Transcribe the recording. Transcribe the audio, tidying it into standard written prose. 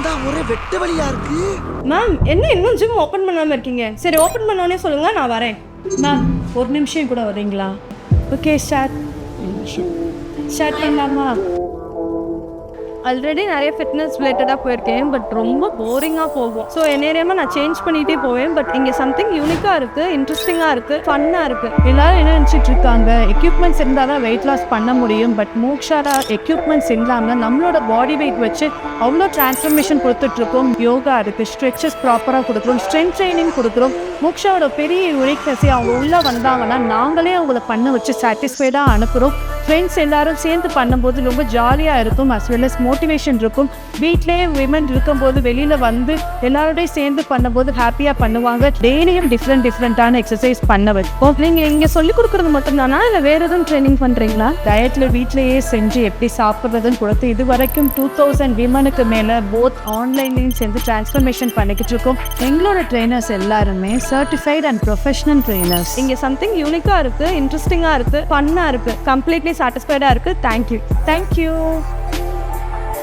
வந்தா ஒரே வெட்ட வழியா இருக்கு. மேம் என்ன இன்னும் ஜிம் ஓப்பன் பண்ணாமல் இருக்கீங்க? சரி ஓப்பன் பண்ணோன்னே சொல்லுங்கள், நான் வரேன். மேம் ஒரு நிமிஷம் கூட வரீங்களா? ஓகே ஸ்டார்ட் பண்ணலாமா? ஆல்ரெடி நிறைய ஃபிட்னஸ் ரிலேட்டடாக போயிருக்கேன், பட் ரொம்ப போரிங்காக போகும். ஸோ என்னையமா நான் சேஞ்ச் பண்ணிகிட்டே போவேன். பட் இங்கே சம்திங் யூனிக்காக இருக்குது, இன்ட்ரெஸ்டிங்காக இருக்குது, ஃபன்னாக இருக்குது. எல்லாரும் என்ன நினச்சிட்டு இருக்காங்க, எக்யூப்மெண்ட்ஸ் இருந்தால் தான் வெயிட் லாஸ் பண்ண முடியும். பட் மோக்ஷாரா எக்யூப்மெண்ட்ஸ் இல்லாமல் நம்மளோட பாடி வெயிட் வச்சு அவ்வளோ டிரான்ஸ்ஃபர்மேஷன் கொடுத்துட்ருக்கோம். யோகா இருக்குது, ஸ்ட்ரெச்சஸ் ப்ராப்பராக கொடுக்குறோம், ஸ்ட்ரென்த் ட்ரைனிங் கொடுக்குறோம். மோக்ஷாவோட பெரிய யூனிக்னஸே அவங்க உள்ளே வந்தாங்கன்னா நாங்களே அவங்கள பண்ண வச்சு சாட்டிஸ்ஃபைடாக அனுப்புகிறோம். ஃப்ரெண்ட்ஸ் எல்லாரும் சேர்ந்து பண்ணும்போது ரொம்ப ஜாலியாக இருக்கும், அஸ் வெல் அஸ் மோட்டிவேஷன் இருக்கும். வீட்லேயே விமன் இருக்கும்போது வெளியில் வந்து எல்லாரோடையும் சேர்ந்து பண்ணும்போது ஹாப்பியாக பண்ணுவாங்க. டெய்லியும் டிஃப்ரெண்ட்டான எக்ஸசைஸ் பண்ண வைப்போம். நீங்கள் இங்கே சொல்லிக் கொடுக்குறது மட்டும்தானா, இல்லை வேறு எதுவும் ட்ரைனிங் பண்ணுறீங்களா? டயட்டில் வீட்டிலேயே செஞ்சு எப்படி சாப்பிட்றதுன்னு கொடுத்து இது வரைக்கும் 2000 விமனுக்கு மேலே போத் ஆன்லைன்லேயும் சேர்ந்து டிரான்ஸ்ஃபர்மேஷன் பண்ணிக்கிட்டு இருக்கோம். எங்களோட ட்ரெயினர்ஸ் எல்லாருமே சர்டிஃபைட் அண்ட் ப்ரொஃபஷனல் ட்ரெயினர்ஸ். இங்கே சம்திங் யூனிக்காக இருக்குது, இன்ட்ரெஸ்டிங்காக இருக்குது, ஃபன்னாக இருக்குது, கம்ப்ளீட்லி சாட்டிஸ்ஃபைடாக இருக்குது. தேங்க்யூ.